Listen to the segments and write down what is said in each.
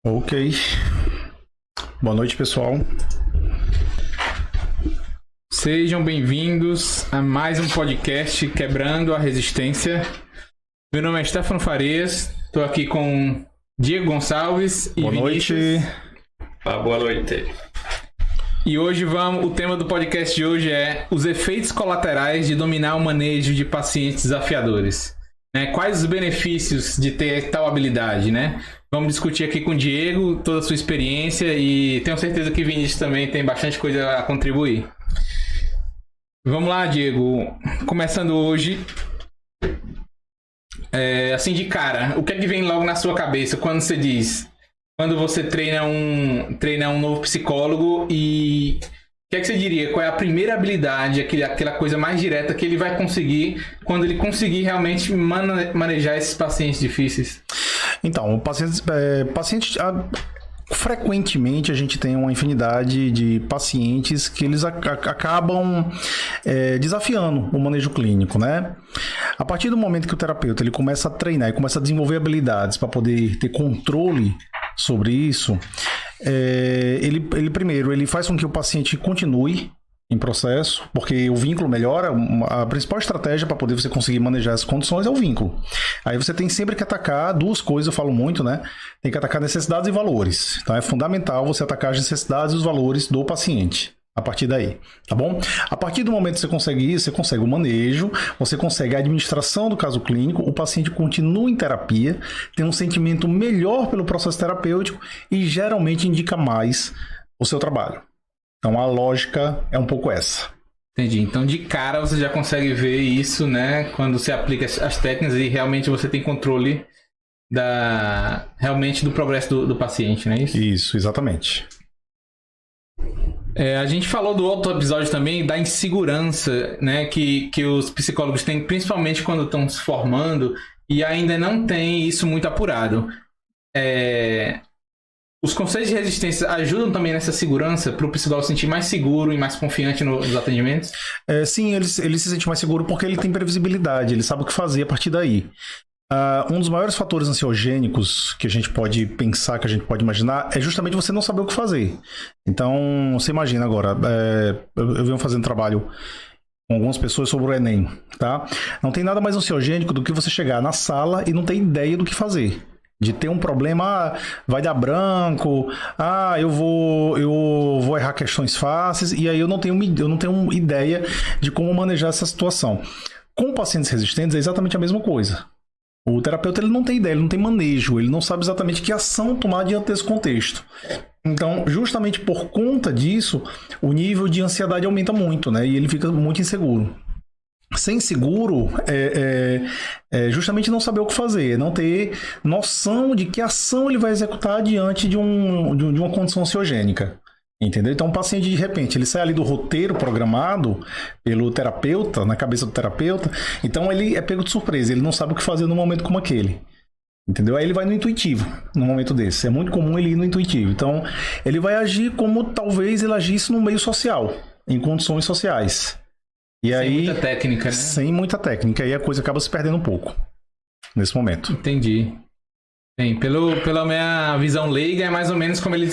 Ok. Boa noite, pessoal. Sejam bem-vindos a mais um podcast Quebrando a Resistência. Meu nome é Stefano Farias, estou aqui com Diego Gonçalves e Boa Vinícius. noite. Boa noite. E hoje o tema do podcast de hoje é os efeitos colaterais de dominar o manejo de pacientes desafiadores. Quais os benefícios de ter tal habilidade, né? Vamos discutir aqui com o Diego toda a sua experiência e tenho certeza que o Vinícius também tem bastante coisa a contribuir. Vamos lá, Diego. Começando hoje, assim de cara, o que é que vem logo na sua cabeça quando você treina um novo psicólogo e o que é que você diria? Qual é a primeira habilidade, aquela coisa mais direta que ele vai conseguir quando ele conseguir realmente manejar esses pacientes difíceis? Então, frequentemente a gente tem uma infinidade de pacientes que eles acabam desafiando o manejo clínico, né? A partir do momento que o terapeuta ele começa a treinar e começa a desenvolver habilidades para poder ter controle sobre isso, ele faz com que o paciente continue em processo, porque o vínculo melhora. A principal estratégia para poder você conseguir manejar as condições é o vínculo. Aí você tem sempre que atacar duas coisas, eu falo muito, né? Tem que atacar necessidades e valores. Então é fundamental você atacar as necessidades e os valores do paciente. A partir daí, tá bom? A partir do momento que você consegue isso, você consegue o manejo, você consegue a administração do caso clínico, o paciente continua em terapia, tem um sentimento melhor pelo processo terapêutico e geralmente indica mais o seu trabalho. Então a lógica é um pouco essa. Entendi. Então de cara você já consegue ver isso, né? Quando você aplica as técnicas e realmente você tem controle realmente do progresso do paciente, não é isso? Isso, exatamente. A gente falou do outro episódio também da insegurança, né, que os psicólogos têm, principalmente quando estão se formando e ainda não tem isso muito apurado. Os conceitos de resistência ajudam também nessa segurança para o psicólogo se sentir mais seguro e mais confiante nos atendimentos? Sim, ele se sente mais seguro porque ele tem previsibilidade, ele sabe o que fazer a partir daí. Um dos maiores fatores ansiogênicos que a gente pode pensar, que a gente pode imaginar, é justamente você não saber o que fazer. Então, você imagina agora, eu venho fazendo trabalho com algumas pessoas sobre o Enem, tá? Não tem nada mais ansiogênico do que você chegar na sala e não ter ideia do que fazer. De ter um problema, vai dar branco, eu vou errar questões fáceis, e aí eu não tenho ideia de como manejar essa situação. Com pacientes resistentes é exatamente a mesma coisa. O terapeuta ele não tem ideia, ele não tem manejo, ele não sabe exatamente que ação tomar diante desse contexto. Então, justamente por conta disso, o nível de ansiedade aumenta muito, né? E ele fica muito inseguro. Sem seguro justamente não saber o que fazer, não ter noção de que ação ele vai executar diante de uma condição ansiogênica. Entendeu? Então, o paciente, de repente, ele sai ali do roteiro programado pelo terapeuta, na cabeça do terapeuta, então ele é pego de surpresa, ele não sabe o que fazer num momento como aquele. Entendeu? Aí ele vai no intuitivo, num momento desse. É muito comum ele ir no intuitivo. Então, ele vai agir como talvez ele agisse no meio social, em condições sociais. E sem muita técnica, né? Sem muita técnica, e a coisa acaba se perdendo um pouco, nesse momento. Entendi. Bem, pela minha visão leiga, é mais ou menos como ele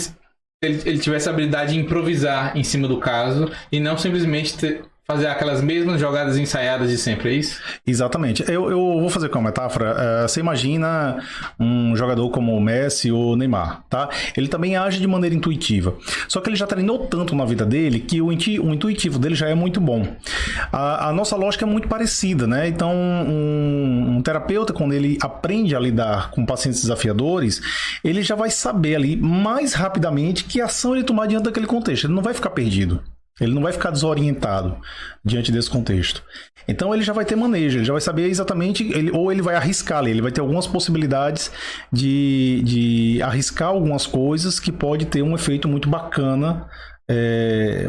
tivesse a habilidade de improvisar em cima do caso e não simplesmente fazer aquelas mesmas jogadas ensaiadas de sempre, é isso? Exatamente. Eu vou fazer com uma metáfora. Você imagina um jogador como o Messi ou o Neymar, tá? Ele também age de maneira intuitiva. Só que ele já treinou tanto na vida dele que o intuitivo dele já é muito bom. A nossa lógica é muito parecida, né? Então, um terapeuta, quando ele aprende a lidar com pacientes desafiadores, ele já vai saber ali mais rapidamente que ação ele tomar diante daquele contexto. Ele não vai ficar perdido. Ele não vai ficar desorientado diante desse contexto. Então ele já vai ter manejo, ele já vai saber exatamente, ou ele vai arriscar ali, ele vai ter algumas possibilidades de arriscar algumas coisas que pode ter um efeito muito bacana,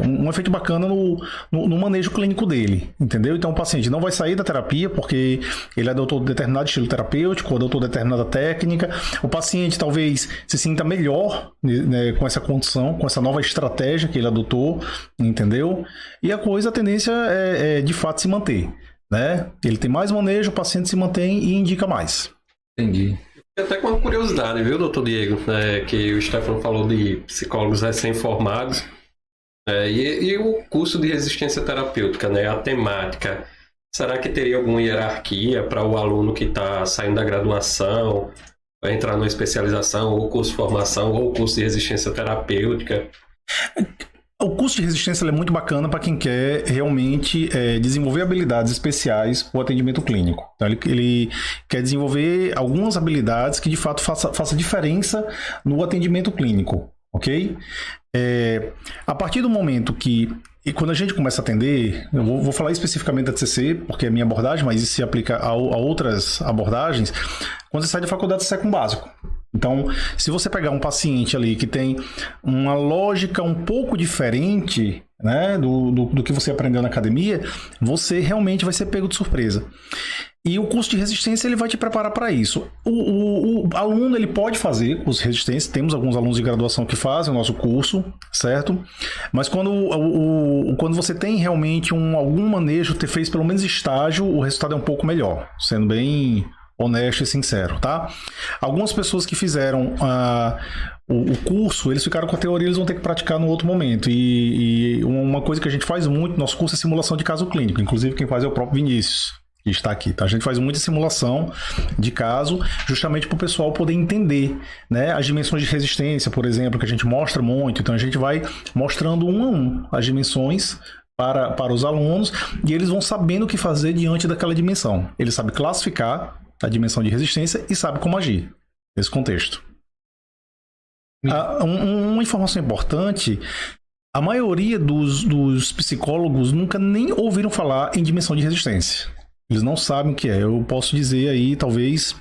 um efeito bacana no manejo clínico dele, entendeu? Então o paciente não vai sair da terapia porque ele adotou determinado estilo terapêutico, adotou determinada técnica. O paciente talvez se sinta melhor, né, com essa condição, com essa nova estratégia que ele adotou, entendeu? E a tendência é de fato se manter, né? Ele tem mais manejo, o paciente se mantém e indica mais. Entendi. Até com uma curiosidade, viu, doutor Diego? Que o Stefano falou de psicólogos recém-formados. E o curso de resistência terapêutica, né? A temática. Será que teria alguma hierarquia para o aluno que está saindo da graduação, para entrar numa especialização, ou curso de formação, ou curso de resistência terapêutica? O curso de resistência é muito bacana para quem quer realmente desenvolver habilidades especiais para o atendimento clínico. Então, ele quer desenvolver algumas habilidades que de fato faça diferença no atendimento clínico, ok? A partir do momento e quando a gente começa a atender, eu vou falar especificamente da TCC, porque é a minha abordagem, mas isso se aplica a outras abordagens. Quando você sai da faculdade, você sai com básico. Então, se você pegar um paciente ali que tem uma lógica um pouco diferente, né, do que você aprendeu na academia, você realmente vai ser pego de surpresa. E o curso de resistência ele vai te preparar para isso. O aluno ele pode fazer curso de resistência, temos alguns alunos de graduação que fazem o nosso curso, certo? Mas quando você tem realmente algum manejo, fez pelo menos estágio, o resultado é um pouco melhor, sendo bem honesto e sincero, tá? Algumas pessoas que fizeram o curso, eles ficaram com a teoria, eles vão ter que praticar no outro momento. E uma coisa que a gente faz muito no nosso curso é simulação de caso clínico. Inclusive, quem faz é o próprio Vinícius, que está aqui. Tá? A gente faz muita simulação de caso, justamente para o pessoal poder entender, né? As dimensões de resistência, por exemplo, que a gente mostra muito. Então, a gente vai mostrando um a um as dimensões para os alunos e eles vão sabendo o que fazer diante daquela dimensão. Eles sabem classificar a dimensão de resistência e sabe como agir nesse contexto. Uma informação importante, a maioria dos psicólogos nunca nem ouviram falar em dimensão de resistência. Eles não sabem o que é. Eu posso dizer aí, talvez,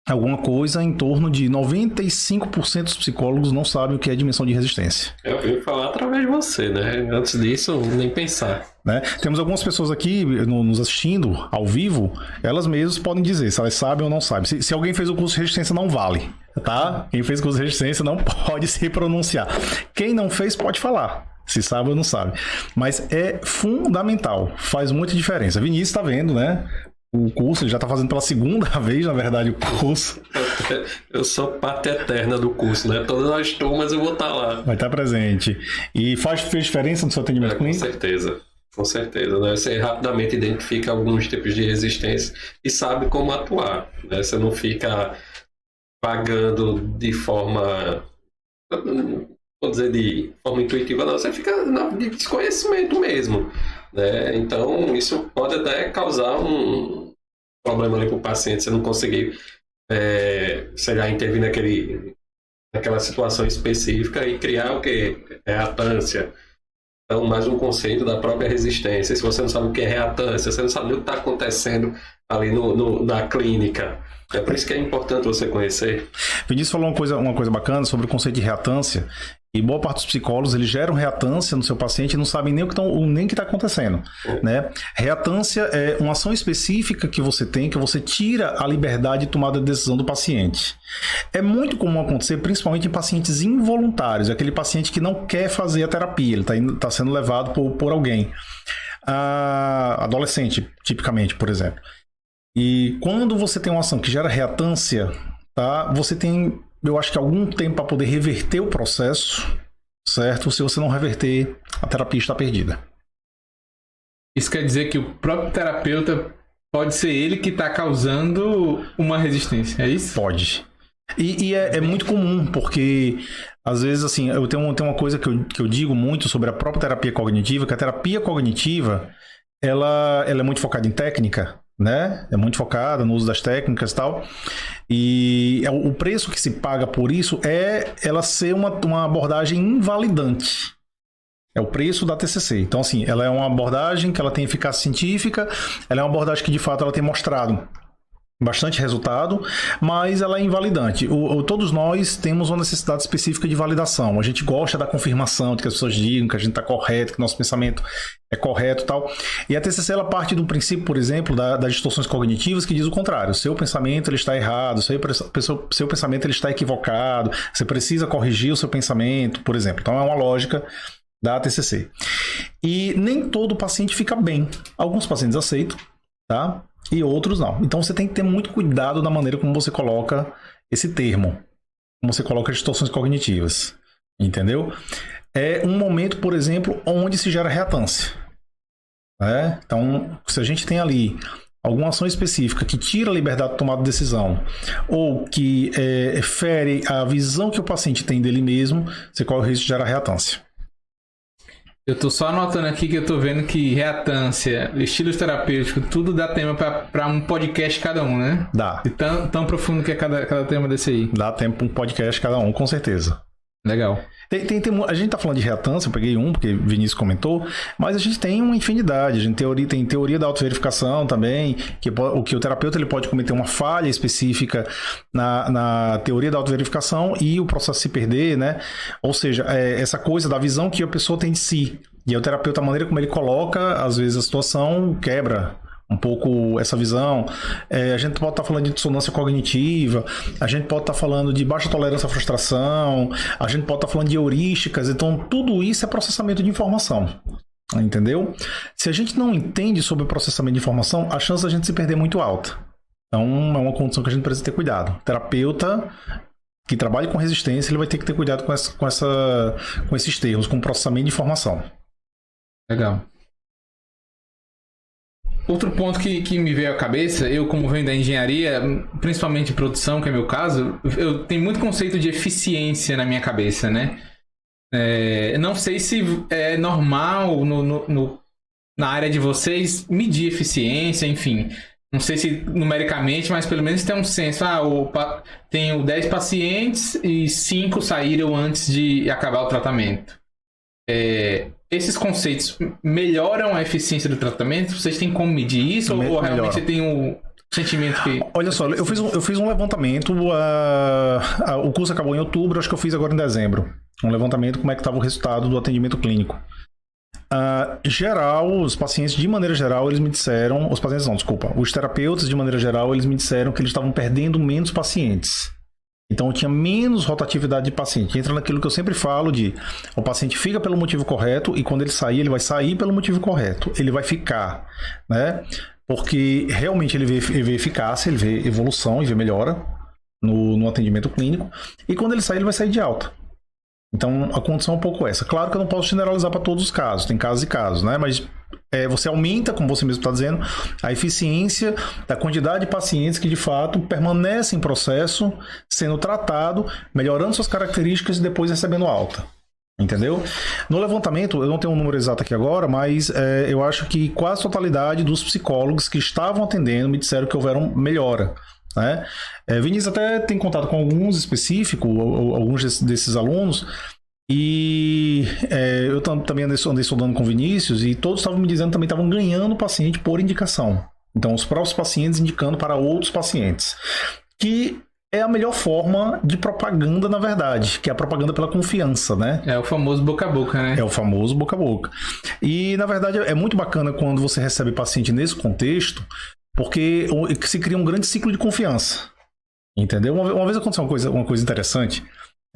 alguma coisa em torno de 95% dos psicólogos não sabem o que é dimensão de resistência. Eu ouvi falar através de você, né? Antes disso, nem pensar. Né? Temos algumas pessoas aqui nos assistindo ao vivo, elas mesmas podem dizer se elas sabem ou não sabem. Se alguém fez o curso de resistência, não vale, tá? Quem fez o curso de resistência não pode se pronunciar. Quem não fez, pode falar. Se sabe ou não sabe. Mas é fundamental, faz muita diferença. Vinícius está vendo, né? O curso, ele já está fazendo pela segunda vez, na verdade, o curso. Eu sou parte eterna do curso, né? Todas as turmas eu vou estar lá. Vai estar presente. E fez diferença no seu atendimento clínico? Com certeza. Com certeza, né? Você rapidamente identifica alguns tipos de resistência e sabe como atuar, né? Você não fica pagando de forma, vou dizer, de forma intuitiva, não. Você fica de desconhecimento mesmo, né? Então, isso pode até causar um problema ali para o paciente, você não conseguir, sei lá, intervir naquela situação específica e criar o que? Reatância. Então, mais um conceito da própria resistência. Se você não sabe o que é reatância, você não sabe o que está acontecendo ali na clínica. É por isso que é importante você conhecer. Vinícius falou uma coisa bacana sobre o conceito de reatância. E boa parte dos psicólogos, eles geram reatância no seu paciente e não sabem nem o que está acontecendo. Né? Reatância é uma ação específica que você tem, que você tira a liberdade de tomada de decisão do paciente. É muito comum acontecer, principalmente em pacientes involuntários, aquele paciente que não quer fazer a terapia, ele está sendo levado por alguém. Adolescente, tipicamente, por exemplo. E quando você tem uma ação que gera reatância, tá? Você tem, eu acho que algum tempo para poder reverter o processo, certo? Se você não reverter, a terapia está perdida. Isso quer dizer que o próprio terapeuta pode ser ele que está causando uma resistência, é isso? Pode. E é muito comum, porque às vezes, assim, eu tenho uma coisa que eu digo muito sobre a própria terapia cognitiva, que a terapia cognitiva, ela é muito focada em técnica, né? É muito focada no uso das técnicas e tal. E o preço que se paga por isso é ela ser uma abordagem invalidante. É o preço da TCC. Então, assim, ela é uma abordagem que ela tem eficácia científica, ela é uma abordagem que, de fato, ela tem mostrado bastante resultado, mas ela é invalidante. Todos nós temos uma necessidade específica de validação. A gente gosta da confirmação, de que as pessoas digam que a gente está correto, que nosso pensamento é correto e tal. E a TCC, ela parte do princípio, por exemplo, das distorções cognitivas, que diz o contrário. O seu pensamento ele está errado, o seu pensamento ele está equivocado, você precisa corrigir o seu pensamento, por exemplo. Então, é uma lógica da TCC. E nem todo paciente fica bem. Alguns pacientes aceitam, tá? E outros não. Então você tem que ter muito cuidado na maneira como você coloca esse termo, como você coloca, distorções cognitivas, entendeu? É um momento, por exemplo, onde se gera reatância. Né? Então, se a gente tem ali alguma ação específica que tira a liberdade de tomada de decisão ou que fere a visão que o paciente tem dele mesmo, você corre o risco de gerar reatância. Eu tô só anotando aqui que eu tô vendo que reatância, estilos terapêuticos, tudo dá tema para um podcast cada um, né? Dá. E tão profundo que é cada tema desse aí. Dá tempo para um podcast cada um, com certeza. Legal. A gente tá falando de reatância, eu peguei um, porque o Vinícius comentou, mas a gente tem uma infinidade. A gente tem teoria da autoverificação também, que o terapeuta ele pode cometer uma falha específica na teoria da autoverificação e o processo se perder, né? Ou seja, essa coisa da visão que a pessoa tem de si. E o terapeuta, a maneira como ele coloca, às vezes a situação quebra um pouco essa visão. A gente pode estar falando de dissonância cognitiva, a gente pode estar falando de baixa tolerância à frustração, a gente pode estar falando de heurísticas. Então, tudo isso é processamento de informação. Entendeu? Se a gente não entende sobre o processamento de informação, a chance da gente se perder é muito alta. Então, é uma condição que a gente precisa ter cuidado. O terapeuta que trabalha com resistência, ele vai ter que ter cuidado com esses termos, com o processamento de informação. Legal. Outro ponto que me veio à cabeça, eu como venho da engenharia, principalmente em produção, que é meu caso, eu tenho muito conceito de eficiência na minha cabeça, né? Não sei se é normal na área de vocês medir eficiência, enfim. Não sei se numericamente, mas pelo menos tem um senso. Tenho 10 pacientes e 5 saíram antes de acabar o tratamento. Esses conceitos melhoram a eficiência do tratamento? Vocês têm como medir isso? Ou realmente você tem um sentimento que... Olha só, eu fiz um levantamento, o curso acabou em outubro, acho que eu fiz agora em dezembro. Um levantamento, como é que estava o resultado do atendimento clínico. Os pacientes, de maneira geral, eles me disseram... Os terapeutas, de maneira geral, eles me disseram que eles estavam perdendo menos pacientes. Então, tinha menos rotatividade de paciente. Entra naquilo que eu sempre falo de o paciente fica pelo motivo correto e quando ele sair, ele vai sair pelo motivo correto. Ele vai ficar, né? Porque realmente ele vê eficácia, ele vê evolução e vê melhora no atendimento clínico. E quando ele sair, ele vai sair de alta. Então, a condição é um pouco essa. Claro que eu não posso generalizar para todos os casos. Tem casos e casos, né? Mas você aumenta, como você mesmo está dizendo, a eficiência da quantidade de pacientes que, de fato, permanecem em processo, sendo tratado, melhorando suas características e depois recebendo alta. Entendeu? No levantamento, eu não tenho um número exato aqui agora, mas eu acho que quase a totalidade dos psicólogos que estavam atendendo me disseram que houveram melhora. Né? Vinícius até tem contato com alguns específicos, alguns desses alunos, e eu também andei estudando com o Vinícius, e todos estavam me dizendo que também estavam ganhando paciente por indicação. Então, os próprios pacientes indicando para outros pacientes, que é a melhor forma de propaganda, na verdade, que é a propaganda pela confiança, né? É o famoso boca a boca, né? É o famoso boca a boca. E, na verdade, é muito bacana quando você recebe paciente nesse contexto, porque se cria um grande ciclo de confiança. Entendeu? Uma vez aconteceu uma coisa interessante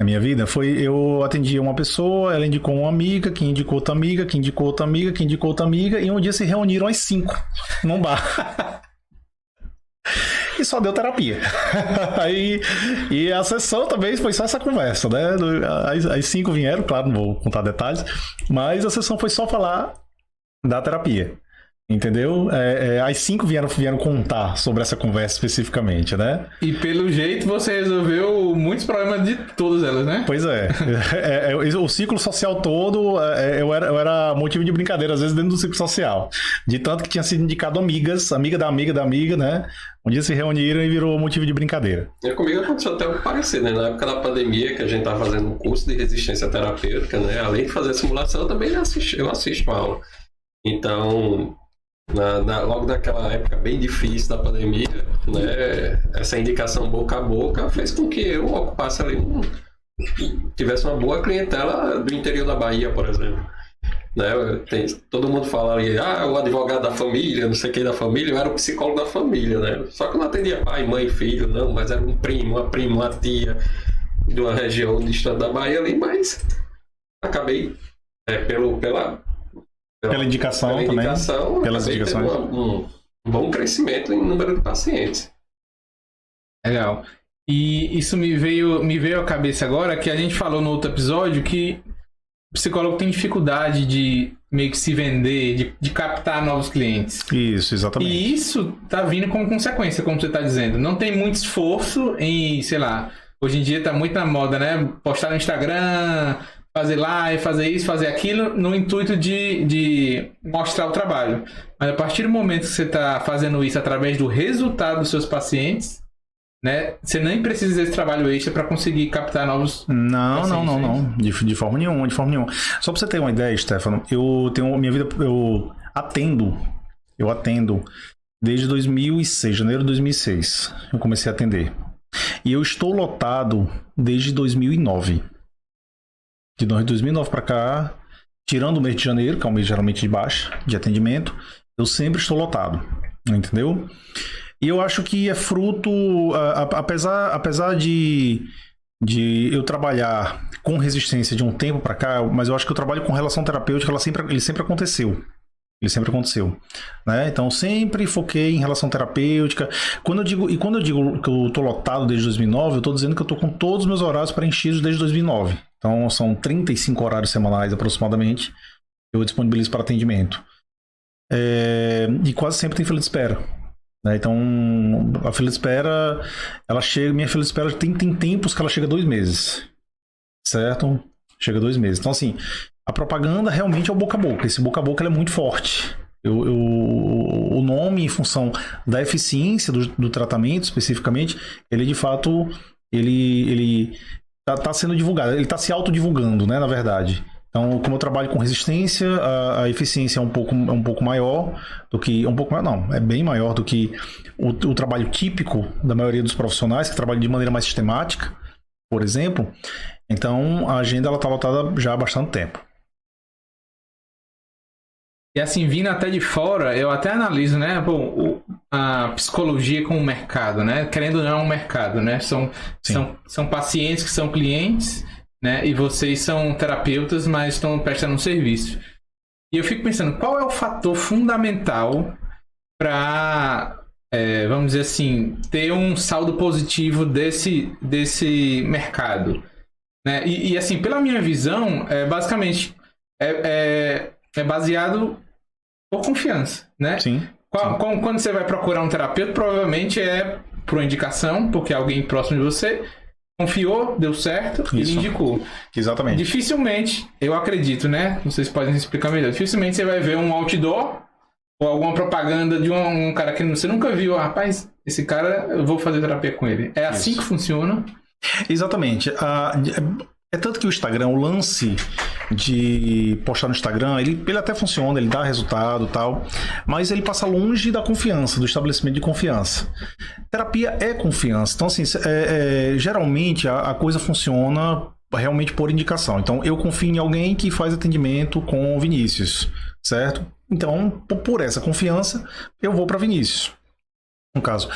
na minha vida, eu atendi uma pessoa, ela indicou uma amiga, que indicou outra amiga, que indicou outra amiga, que indicou outra amiga, e um dia se reuniram as 5 num bar. E só deu terapia. E a sessão também foi só essa conversa, né? As 5 vieram, claro, não vou contar detalhes, mas a sessão foi só falar da terapia. Entendeu? As 5 vieram contar sobre essa conversa especificamente, né? E pelo jeito você resolveu muitos problemas de todas elas, né? Pois é. O ciclo social todo, eu era motivo de brincadeira, às vezes, dentro do ciclo social. De tanto que tinha sido indicado amigas, amiga da amiga, né? Um dia se reuniram e virou motivo de brincadeira. Comigo aconteceu até algo parecido, né? Na época da pandemia, que a gente estava fazendo um curso de resistência terapêutica, né? Além de fazer simulação, eu também assisto a aula. Então... logo naquela época bem difícil da pandemia, né, essa indicação boca a boca fez com que eu ocupasse ali tivesse uma boa clientela do interior da Bahia, por exemplo. Né, todo mundo fala ali, o advogado da família, não sei quem da família, eu era o psicólogo da família, né? Só que eu não atendia pai, mãe, filho, não, mas era um primo, uma prima, uma tia de uma região distante da Bahia ali, mas acabei pela indicação também, pelas indicações, um bom crescimento em número de pacientes. Legal. E isso me veio à cabeça agora, que a gente falou no outro episódio que o psicólogo tem dificuldade de meio que se vender, de captar novos clientes. Isso, exatamente. E isso tá vindo como consequência, como você tá dizendo. Não tem muito esforço em, sei lá, hoje em dia tá muito na moda, né? Postar no Instagram, fazer live, fazer isso, fazer aquilo, no intuito de mostrar o trabalho. Mas a partir do momento que você tá fazendo isso através do resultado dos seus pacientes, né? Você nem precisa desse trabalho extra para conseguir captar novos pacientes. Não. De forma nenhuma. Só para você ter uma ideia, Stefano, eu tenho minha vida, eu atendo desde 2006, janeiro de 2006. Eu comecei a atender. E eu estou lotado desde 2009. De 2009 para cá, tirando o mês de janeiro, que é um mês geralmente de baixa de atendimento, eu sempre estou lotado, entendeu? E eu acho que é fruto, apesar de eu trabalhar com resistência de um tempo para cá, mas eu acho que o trabalho com relação terapêutica, ele sempre aconteceu. Ele sempre aconteceu, né? Então, sempre foquei em relação terapêutica. Quando eu digo que eu tô lotado desde 2009, eu tô dizendo que eu tô com todos os meus horários preenchidos desde 2009. Então, são 35 horários semanais, aproximadamente, que eu disponibilizo para atendimento. E quase sempre tem fila de espera, né? Então, a fila de espera, minha fila de espera tem tempos que ela chega a 2 meses, certo? Chega a 2 meses. Então, assim, a propaganda realmente é o boca a boca. Esse boca a boca ele é muito forte. O nome, em função da eficiência do tratamento, especificamente, ele de fato ele tá sendo divulgado. Ele está se autodivulgando, né, na verdade. Então, como eu trabalho com resistência, a eficiência é um pouco maior do que... é bem maior do que o trabalho típico da maioria dos profissionais, que trabalham de maneira mais sistemática, por exemplo. Então, a agenda está lotada já há bastante tempo. E assim, vindo até de fora, eu até analiso, né? Bom, a psicologia como mercado, né? Querendo ou não, é um mercado, né? São pacientes que são clientes, né? E vocês são terapeutas, mas estão prestando um serviço. E eu fico pensando, qual é o fator fundamental para, vamos dizer assim, ter um saldo positivo desse mercado, né? E assim, pela minha visão, basicamente, é baseado por confiança, né? Sim. Quando você vai procurar um terapeuta, provavelmente é por indicação, porque alguém próximo de você confiou, deu certo e indicou. Exatamente. Dificilmente, eu acredito, né? Vocês podem explicar melhor. Dificilmente você vai ver um outdoor ou alguma propaganda de um cara que você nunca viu. Rapaz, esse cara, eu vou fazer terapia com ele. É assim que funciona? Exatamente. É tanto que o Instagram, o lance de postar no Instagram, ele até funciona, ele dá resultado e tal, mas ele passa longe da confiança, do estabelecimento de confiança. Terapia é confiança. Então, assim, geralmente a coisa funciona realmente por indicação. Então, eu confio em alguém que faz atendimento com o Vinícius, certo? Então, por essa confiança, eu vou para Vinícius. No caso,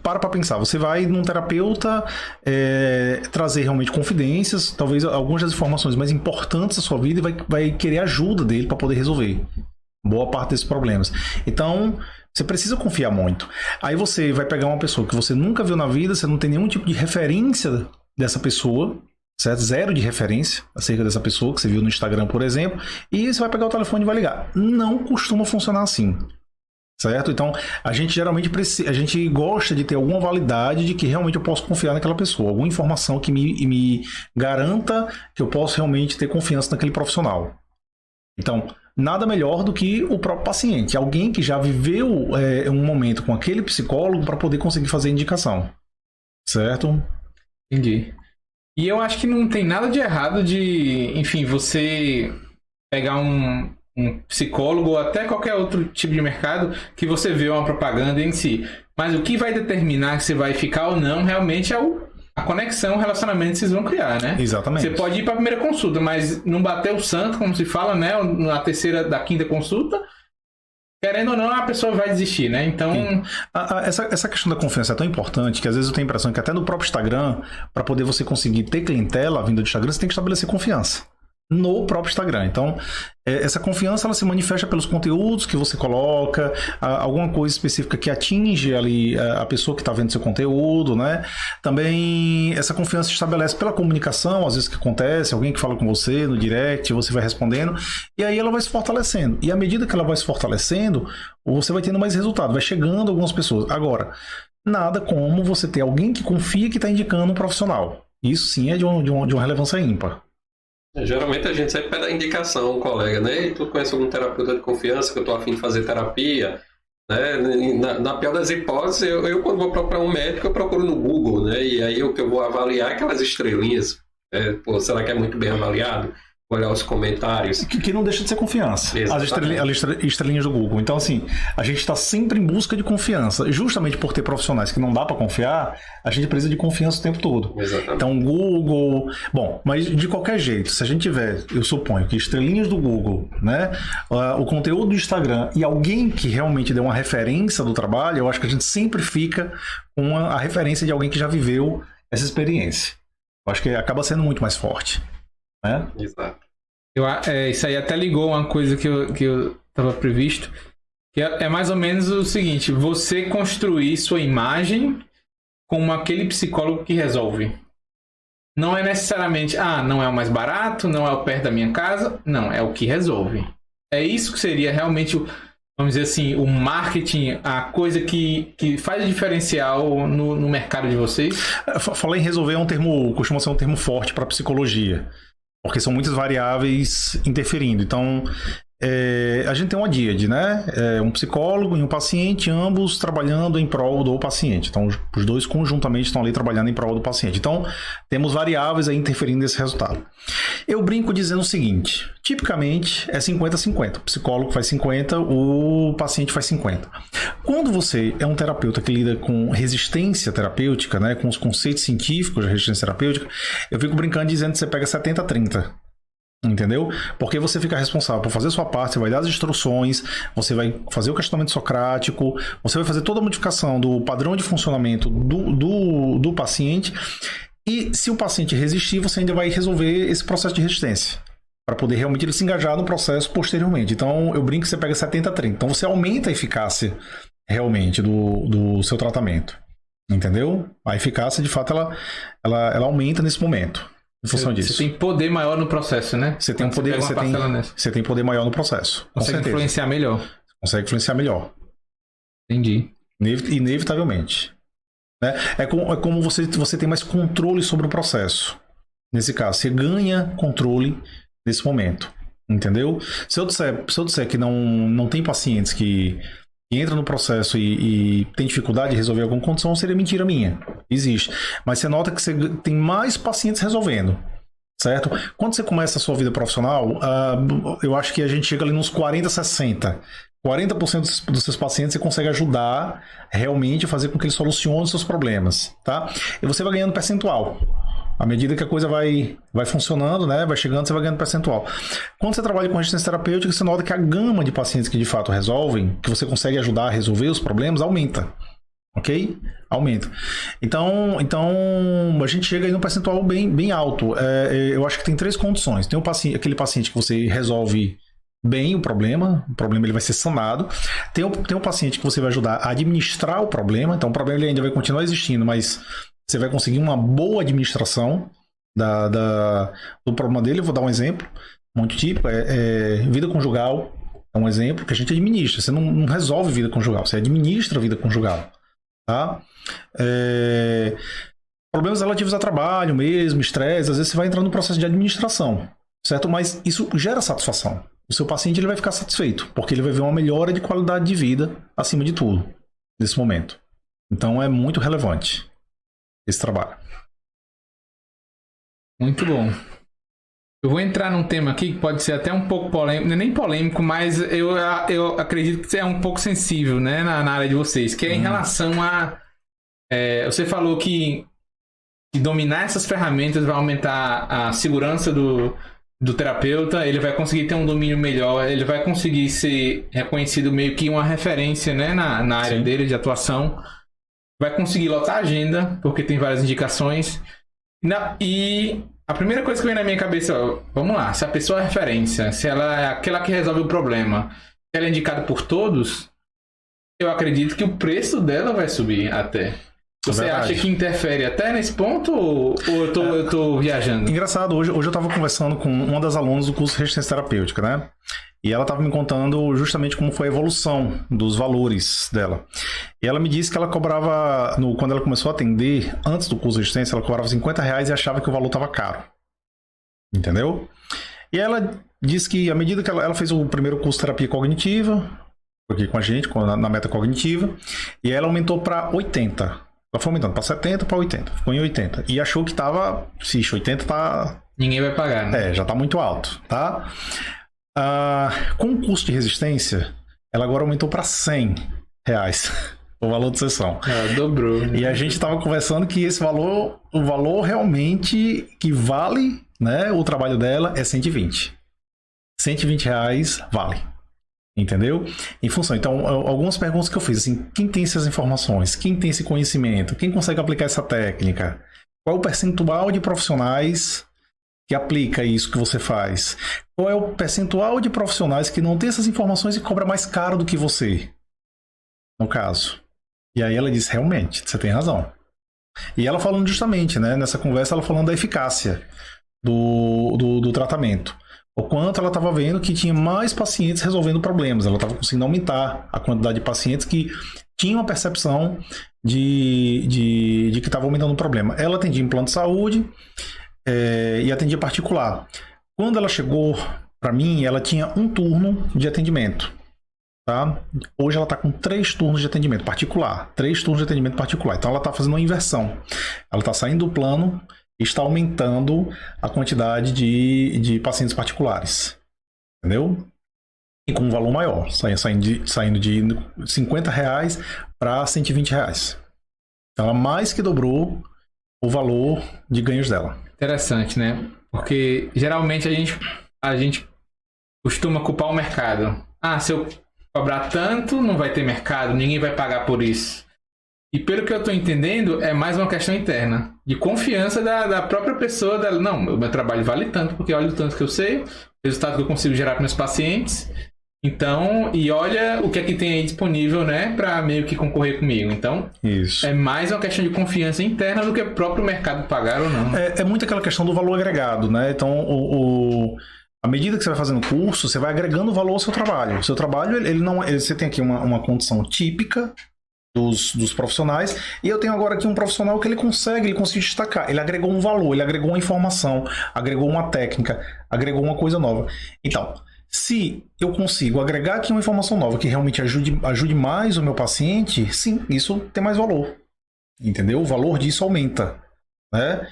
para pensar, você vai num terapeuta trazer realmente confidências, talvez algumas das informações mais importantes da sua vida, e vai querer ajuda dele para poder resolver boa parte desses problemas. Então, você precisa confiar muito. Aí você vai pegar uma pessoa que você nunca viu na vida, você não tem nenhum tipo de referência dessa pessoa, certo? Zero de referência acerca dessa pessoa que você viu no Instagram, por exemplo, e você vai pegar o telefone e vai ligar. Não costuma funcionar assim. Certo? Então, a gente geralmente a gente gosta de ter alguma validade de que realmente eu posso confiar naquela pessoa, alguma informação que me garanta que eu posso realmente ter confiança naquele profissional. Então, nada melhor do que o próprio paciente, alguém que já viveu um momento com aquele psicólogo para poder conseguir fazer a indicação. Certo? Entendi. E eu acho que não tem nada de errado de, enfim, você pegar um psicólogo ou até qualquer outro tipo de mercado que você vê uma propaganda em si. Mas o que vai determinar se você vai ficar ou não realmente é a conexão, o relacionamento que vocês vão criar, né? Exatamente. Você pode ir para a primeira consulta, mas não bater o santo, como se fala, né? Na terceira, da quinta consulta, querendo ou não, a pessoa vai desistir, né? Então... Essa questão da confiança é tão importante que às vezes eu tenho a impressão que até no próprio Instagram, para poder você conseguir ter clientela vindo do Instagram, você tem que estabelecer confiança. no próprio Instagram. Então, essa confiança ela se manifesta pelos conteúdos que você coloca, alguma coisa específica que atinge ali a pessoa que está vendo seu conteúdo, né? Também essa confiança se estabelece pela comunicação, às vezes que acontece, alguém que fala com você no direct, você vai respondendo, e aí ela vai se fortalecendo. E à medida que ela vai se fortalecendo, você vai tendo mais resultado, vai chegando algumas pessoas. Agora, nada como você ter alguém que confia que está indicando um profissional. Isso sim é de uma relevância ímpar. Geralmente a gente sempre pede a indicação, um colega, né? E tu conhece algum terapeuta de confiança que eu tô a fim de fazer terapia, né? Na pior das hipóteses, eu quando vou procurar um médico, eu procuro no Google, né? E aí o que eu vou avaliar é aquelas estrelinhas. Pô, será que é muito bem avaliado? Olhar os comentários. Que não deixa de ser confiança. Exatamente. As estrelinhas do Google. Então, assim, a gente está sempre em busca de confiança. Justamente por ter profissionais que não dá para confiar, a gente precisa de confiança o tempo todo. Exatamente. Então, Google... Bom, mas de qualquer jeito, se a gente tiver, eu suponho, que estrelinhas do Google, né, o conteúdo do Instagram e alguém que realmente dê uma referência do trabalho, eu acho que a gente sempre fica com a referência de alguém que já viveu essa experiência. Eu acho que acaba sendo muito mais forte. Né? Exato. Isso aí até ligou uma coisa que eu estava previsto, que é mais ou menos o seguinte: você construir sua imagem como aquele psicólogo que resolve. Não é necessariamente, não é o mais barato, não é o perto da minha casa, não, é o que resolve. É isso que seria realmente, vamos dizer assim, o marketing, a coisa que faz diferencial no mercado de vocês? Falar em resolver costuma ser um termo forte para psicologia. Porque são muitas variáveis interferindo. Então, a gente tem uma díade, né? Um psicólogo e um paciente, ambos trabalhando em prol do paciente. Então, os dois conjuntamente estão ali trabalhando em prol do paciente. Então, temos variáveis aí interferindo nesse resultado. Eu brinco dizendo o seguinte: tipicamente é 50-50. O psicólogo faz 50%, o paciente faz 50%. Quando você é um terapeuta que lida com resistência terapêutica, né, com os conceitos científicos de resistência terapêutica, eu fico brincando dizendo que você pega 70-30. Entendeu? Porque você fica responsável por fazer a sua parte, você vai dar as instruções, você vai fazer o questionamento socrático, você vai fazer toda a modificação do padrão de funcionamento do paciente, e se o paciente resistir, você ainda vai resolver esse processo de resistência, para poder realmente ele se engajar no processo posteriormente. Então, eu brinco que você pega 70-30. Então, você aumenta a eficácia realmente do seu tratamento. Entendeu? A eficácia, de fato, ela aumenta nesse momento. Em função disso. Você tem poder maior no processo, né? Você tem você tem poder maior no processo. Consegue influenciar melhor. Consegue influenciar melhor. Entendi. Inevitavelmente. Né? É como você tem mais controle sobre o processo. Nesse caso, você ganha controle nesse momento. Entendeu? Se eu disser que não tem pacientes que entra no processo e tem dificuldade de resolver alguma condição, seria mentira minha. Existe. Mas você nota que você tem mais pacientes resolvendo. Certo? Quando você começa a sua vida profissional, eu acho que a gente chega ali nos 40-60. 40% dos seus pacientes você consegue ajudar realmente a fazer com que eles solucionem os seus problemas. Tá? E você vai ganhando percentual. À medida que a coisa vai funcionando, né, vai chegando, você vai ganhando percentual. Quando você trabalha com resistência terapêutica, você nota que a gama de pacientes que de fato resolvem, que você consegue ajudar a resolver os problemas, aumenta. Ok? Aumenta. Então a gente chega aí num percentual bem alto. Eu acho que tem 3 condições. Tem aquele paciente que você resolve bem o problema ele vai ser sanado. Tem um paciente que você vai ajudar a administrar o problema, então o problema ele ainda vai continuar existindo, mas você vai conseguir uma boa administração do problema dele. Eu vou dar um exemplo muito típico, vida conjugal é um exemplo que a gente administra. Você não resolve vida conjugal, você administra a vida conjugal. Tá? Problemas relativos a trabalho mesmo, estresse, às vezes você vai entrar no processo de administração, certo? Mas isso gera satisfação. O seu paciente ele vai ficar satisfeito, porque ele vai ver uma melhora de qualidade de vida acima de tudo, nesse momento. Então é muito relevante esse trabalho. Muito bom. Eu vou entrar num tema aqui que pode ser até um pouco polêmico, não é nem polêmico, mas eu acredito que é um pouco sensível, né, na área de vocês, que é em relação a... você falou que dominar essas ferramentas vai aumentar a segurança do terapeuta, ele vai conseguir ter um domínio melhor, ele vai conseguir ser reconhecido meio que uma referência, né, na área Sim. dele de atuação, vai conseguir lotar a agenda, porque tem várias indicações, e A primeira coisa que vem na minha cabeça é, vamos lá, se a pessoa é referência, se ela é aquela que resolve o problema, se ela é indicada por todos, eu acredito que o preço dela vai subir até. Você acha que interfere até nesse ponto ou eu tô viajando? Engraçado, hoje eu estava conversando com uma das alunas do curso de resistência terapêutica, né? E ela estava me contando justamente como foi a evolução dos valores dela. E ela me disse que ela cobrava, quando ela começou a atender, antes do curso de resistência, ela cobrava R$50 e achava que o valor estava caro. Entendeu? E ela disse que, à medida que ela fez o primeiro curso de terapia cognitiva, aqui com a gente, na meta cognitiva, e ela aumentou para 80. Ela foi aumentando para 70, para 80. Ficou em 80. E achou que estava... 80 tá... Ninguém vai pagar, né? já está muito alto, tá? Com o custo de resistência, ela agora aumentou para R$100 o valor de sessão. Dobrou. E a gente estava conversando que esse valor, o valor realmente que vale, né, o trabalho dela é 120. R$120 vale. Entendeu? Em função. Então, algumas perguntas que eu fiz, assim, quem tem essas informações? Quem tem esse conhecimento? Quem consegue aplicar essa técnica? Qual é o percentual de profissionais que aplica isso que você faz? Qual é o percentual de profissionais que não tem essas informações e cobra mais caro do que você? No caso. E aí ela disse, realmente, você tem razão. E ela falando justamente, né, nessa conversa, ela falando da eficácia do tratamento. O quanto ela estava vendo que tinha mais pacientes resolvendo problemas. Ela estava conseguindo aumentar a quantidade de pacientes que tinham a percepção de que estava aumentando o problema. Ela atendia em plano de saúde e atendia particular. Quando ela chegou para mim, ela tinha um turno de atendimento. Tá? Hoje ela está com 3 turnos de atendimento particular. 3 turnos de atendimento particular. Então ela está fazendo uma inversão. Ela está saindo do plano e está aumentando a quantidade de pacientes particulares. Entendeu? E com um valor maior. Saindo de R$50 para R$120. Então ela mais que dobrou o valor de ganhos dela. Interessante, né? Porque geralmente a gente costuma culpar o mercado. Se eu cobrar tanto, não vai ter mercado, ninguém vai pagar por isso. E pelo que eu estou entendendo, é mais uma questão interna, de confiança da própria pessoa. Não, o meu trabalho vale tanto, porque olha o tanto que eu sei, o resultado que eu consigo gerar para meus pacientes. Então, e olha o que é que tem aí disponível, né, para meio que concorrer comigo. Então, isso. É mais uma questão de confiança interna do que o próprio mercado pagar ou não. É muito aquela questão do valor agregado, né? Então, à medida que você vai fazendo curso, você vai agregando valor ao seu trabalho. O seu trabalho, você tem aqui uma condição típica dos profissionais, e eu tenho agora aqui um profissional que ele consegue destacar. Ele agregou um valor, ele agregou uma informação, agregou uma técnica, agregou uma coisa nova. Então, se eu consigo agregar aqui uma informação nova que realmente ajude mais o meu paciente, sim, isso tem mais valor. Entendeu? O valor disso aumenta, né?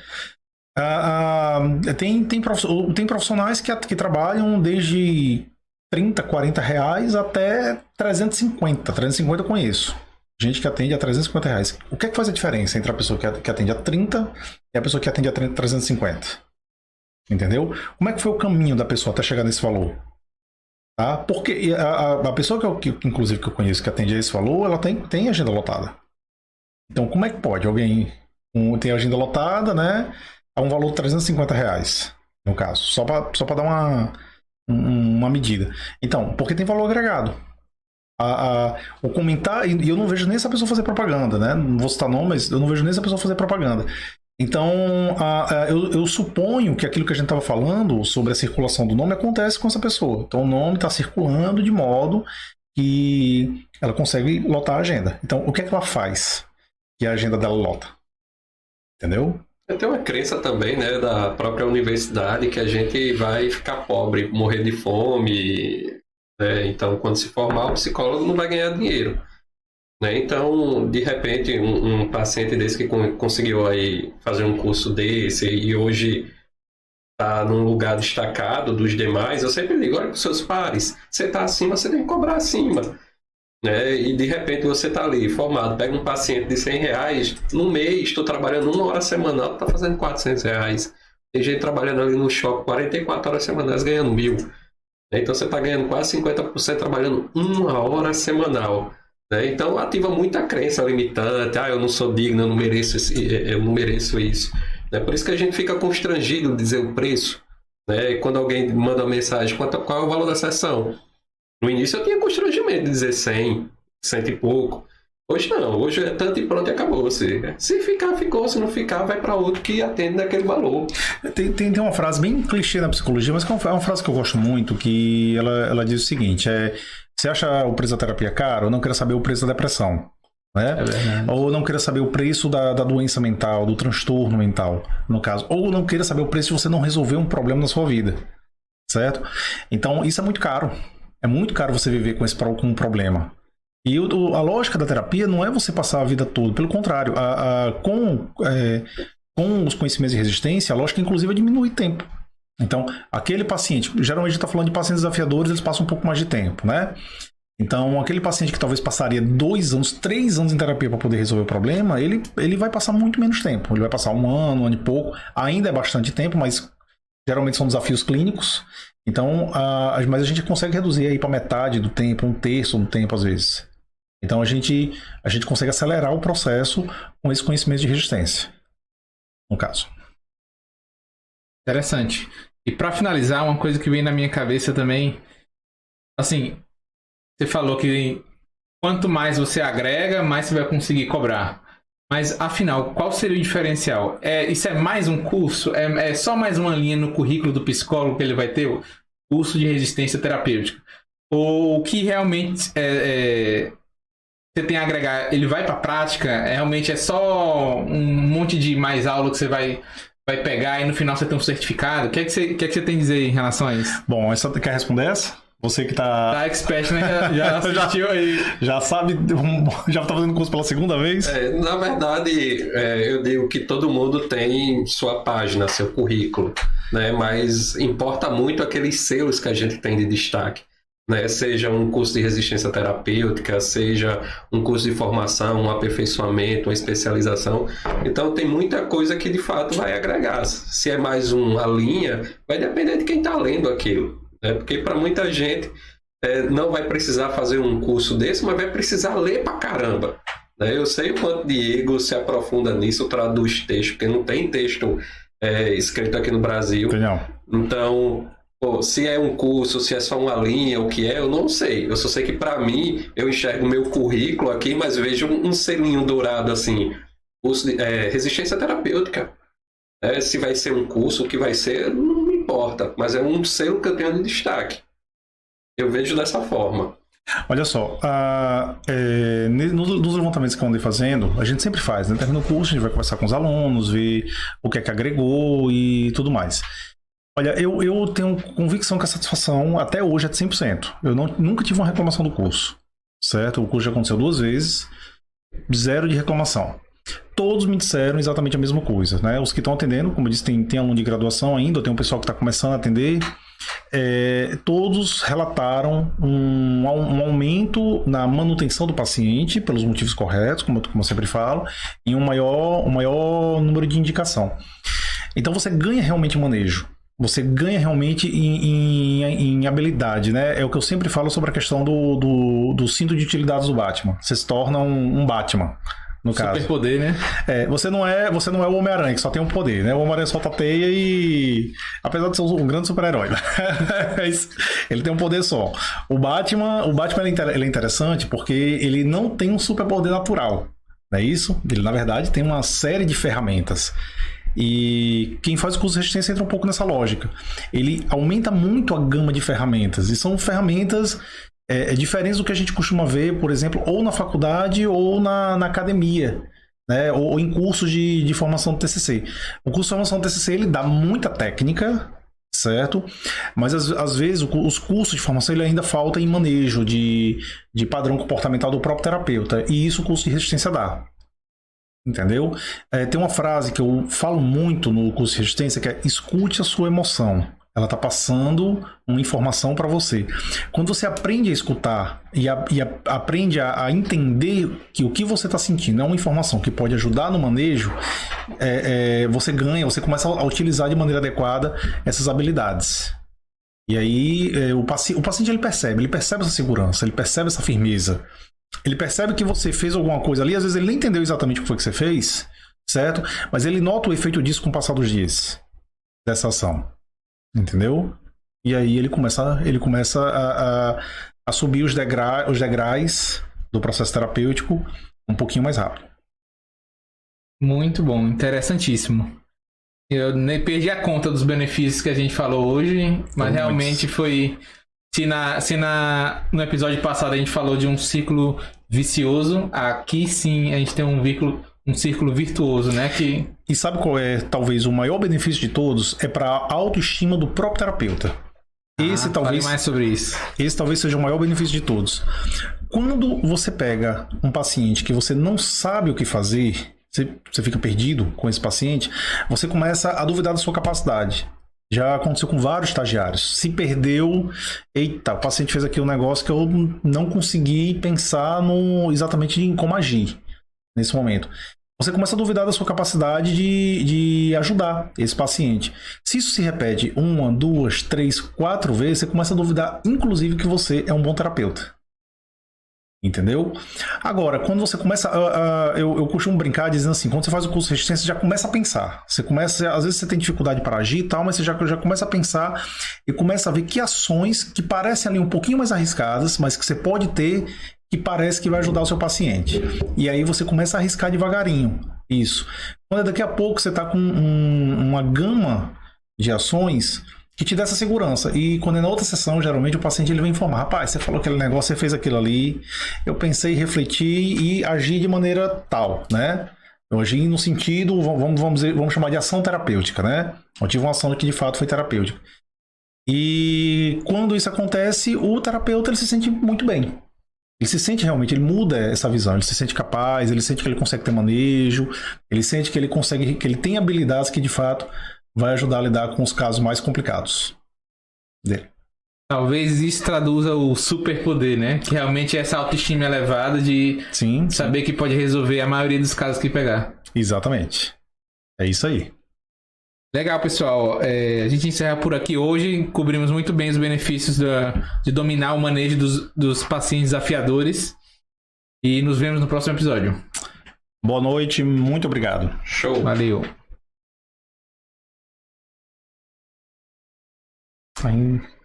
Tem profissionais que trabalham desde R$30, R$40 até 350. 350 eu conheço. Gente que atende a R$350. O que é que faz a diferença entre a pessoa que atende a 30 e a pessoa que atende a 350? Entendeu? Como é que foi o caminho da pessoa até chegar nesse valor? Tá? Porque a pessoa que inclusive que eu conheço que atende a esse valor, ela tem agenda lotada. Então, como é que pode alguém ter agenda lotada, né, a um valor de R$350, no caso? Só para dar uma medida. Então, porque tem valor agregado. O comentário, e eu não vejo nem essa pessoa fazer propaganda, né? Não vou citar nome, mas eu não vejo nem essa pessoa fazer propaganda. Então, eu suponho que aquilo que a gente estava falando sobre a circulação do nome acontece com essa pessoa. Então, o nome está circulando de modo que ela consegue lotar a agenda. Então, o que é que ela faz que a agenda dela lota? Entendeu? Tem uma crença também, né, da própria universidade que a gente vai ficar pobre, morrer de fome. Então, quando se formar, o psicólogo não vai ganhar dinheiro. Então, de repente, um paciente desse que conseguiu aí fazer um curso desse e hoje está num lugar destacado dos demais, eu sempre digo, olha para os seus pares, você está acima, você tem que cobrar acima. E de repente você está ali, formado, pega um paciente de R$100, no mês, estou trabalhando 1 hora semanal, está fazendo R$400. Tem gente trabalhando ali no shopping 44 horas semanais ganhando 1.000. Então você está ganhando quase 50% trabalhando 1 hora semanal. Então ativa muita crença limitante, eu não sou digno, eu não mereço isso. É por isso que a gente fica constrangido de dizer o preço. Né? E quando alguém manda uma mensagem, qual é o valor da sessão? No início eu tinha constrangimento de dizer 100, 100 e pouco. Hoje não, hoje é tanto e pronto e acabou. Você. Se ficar, ficou. Se não ficar, vai para outro que atende naquele valor. Tem uma frase bem clichê na psicologia, mas que é uma frase que eu gosto muito, que ela diz o seguinte, você acha o preço da terapia caro? Eu não quero saber o preço da depressão. Né? Ou não queira saber o preço da doença mental, do transtorno mental, no caso. Ou não queira saber o preço se você não resolver um problema na sua vida. Certo? Então, isso é muito caro. É muito caro você viver com um problema. E a lógica da terapia não é você passar a vida toda. Pelo contrário, com os conhecimentos de resistência, a lógica, inclusive, é diminuir tempo. Então, aquele paciente, geralmente a gente está falando de pacientes desafiadores, eles passam um pouco mais de tempo, né? Então, aquele paciente que talvez passaria 2 anos, 3 anos em terapia para poder resolver o problema, ele vai passar muito menos tempo. Ele vai passar 1 ano e pouco. Ainda é bastante tempo, mas geralmente são desafios clínicos. Então, mas a gente consegue reduzir aí para metade do tempo, 1/3 do tempo às vezes. Então, a gente consegue acelerar o processo com esse conhecimento de resistência, no caso. Interessante. E para finalizar, uma coisa que vem na minha cabeça também, assim, você falou que quanto mais você agrega, mais você vai conseguir cobrar. Mas, afinal, qual seria o diferencial? Isso é mais um curso? É só mais uma linha no currículo do psicólogo que ele vai ter? O curso de resistência terapêutica? Ou o que realmente você tem a agregar? Ele vai para a prática? Realmente é só um monte de mais aula que você vai pegar e no final você tem um certificado? O que é que você tem a dizer em relação a isso? Bom, quer responder essa? Você que tá expert, né? Já assistiu aí. Já sabe, já tá fazendo curso pela segunda vez? Na verdade, eu digo que todo mundo tem sua página, seu currículo, né? Mas importa muito aqueles selos que a gente tem de destaque. Né? Seja um curso de resistência terapêutica, seja um curso de formação, um aperfeiçoamento, uma especialização. Então tem muita coisa que de fato vai agregar. Se é mais uma linha, vai depender de quem está lendo aquilo. Porque para muita gente não vai precisar fazer um curso desse, mas vai precisar ler pra caramba. Eu sei o quanto Diego se aprofunda nisso, traduz texto, porque não tem texto escrito aqui no Brasil. Não. Então, se é um curso, se é só uma linha, o que eu não sei. Eu só sei que para mim, eu enxergo o meu currículo aqui, mas vejo um selinho dourado assim, curso de, resistência terapêutica. Se vai ser um curso, o que vai ser, não me importa, mas é um selo que eu tenho de destaque. Eu vejo dessa forma. Olha só, nos levantamentos que eu andei fazendo, a gente sempre faz, né? Termina o curso, a gente vai conversar com os alunos, ver o que é que agregou e tudo mais. Olha, eu tenho convicção que a satisfação até hoje é de 100%. Eu nunca tive uma reclamação do curso, certo? O curso já aconteceu 2 vezes, 0 de reclamação. Todos me disseram exatamente a mesma coisa, né? Os que estão atendendo, como eu disse, tem aluno de graduação ainda, tem um pessoal que está começando a atender, todos relataram um aumento na manutenção do paciente, pelos motivos corretos, como eu sempre falo, e um maior número de indicação. Então você ganha realmente manejo. Você ganha realmente em habilidade, né? É o que eu sempre falo sobre a questão do cinto de utilidades do Batman. Você se torna um Batman. No caso. Superpoder, né? Você não é o Homem-Aranha, que só tem um poder, né? O Homem-Aranha solta a teia e... Apesar de ser um grande super-herói, ele tem um poder só. O Batman ele é interessante porque ele não tem um superpoder natural, não é isso? Ele, na verdade, tem uma série de ferramentas. E quem faz o curso de resistência entra um pouco nessa lógica. Ele aumenta muito a gama de ferramentas. E são ferramentas... diferentes do que a gente costuma ver, por exemplo, ou na faculdade ou na academia, né? Ou em cursos de formação do TCC. O curso de formação do TCC ele dá muita técnica, certo? Mas às vezes os cursos de formação ele ainda falta em manejo de padrão comportamental do próprio terapeuta. E isso o curso de resistência dá. Entendeu? Tem uma frase que eu falo muito no curso de resistência que é: escute a sua emoção. Ela está passando uma informação para você. Quando você aprende a escutar e aprende a entender que o que você está sentindo é uma informação que pode ajudar no manejo, você começa a utilizar de maneira adequada essas habilidades. E aí o paciente ele percebe essa segurança, ele percebe essa firmeza. Ele percebe que você fez alguma coisa ali, às vezes ele nem entendeu exatamente o que foi que você fez, certo? Mas ele nota o efeito disso com o passar dos dias, dessa ação, entendeu? E aí ele começa a subir os degraus do processo terapêutico um pouquinho mais rápido. Muito bom, interessantíssimo. Eu nem perdi a conta dos benefícios que a gente falou hoje, mas realmente foi... no episódio passado a gente falou de um ciclo vicioso, aqui sim a gente tem um círculo virtuoso, né? E sabe qual é talvez o maior benefício de todos? É para a autoestima do próprio terapeuta. Fale mais sobre isso. Esse talvez seja o maior benefício de todos. Quando você pega um paciente que você não sabe o que fazer, você fica perdido com esse paciente, você começa a duvidar da sua capacidade. Já aconteceu com vários estagiários. Se perdeu, eita, o paciente fez aqui um negócio que eu não consegui pensar exatamente em como agir nesse momento. Você começa a duvidar da sua capacidade de ajudar esse paciente. Se isso se repete 1, 2, 3, 4 vezes, você começa a duvidar, inclusive, que você é um bom terapeuta. Entendeu? Agora, quando você começa... eu costumo brincar dizendo assim, quando você faz o curso de resistência, você já começa a pensar. Às vezes você tem dificuldade para agir e tal, mas você já começa a pensar e começa a ver que ações que parecem ali um pouquinho mais arriscadas, mas que você pode ter, que parece que vai ajudar o seu paciente. E aí você começa a arriscar devagarinho. Isso. Quando daqui a pouco você está com uma gama de ações que te dá essa segurança. E quando é na outra sessão, geralmente o paciente ele vem informar: rapaz, você falou aquele negócio, você fez aquilo ali, eu pensei, refleti e agi de maneira tal, né? Eu agi no sentido, vamos chamar de ação terapêutica, né? Eu tive uma ação que de fato foi terapêutica. E quando isso acontece, o terapeuta ele se sente muito bem. Ele se sente realmente, ele muda essa visão, ele se sente capaz, ele sente que ele consegue ter manejo, ele sente que que ele tem habilidades que de fato vai ajudar a lidar com os casos mais complicados dele. Talvez isso traduza o superpoder, né? Que realmente é essa autoestima elevada de saber que pode resolver a maioria dos casos que pegar. Exatamente. É isso aí. Legal, pessoal. A gente encerra por aqui hoje. Cobrimos muito bem os benefícios de dominar o manejo dos pacientes desafiadores. E nos vemos no próximo episódio. Boa noite, muito obrigado. Show. Valeu. Aí...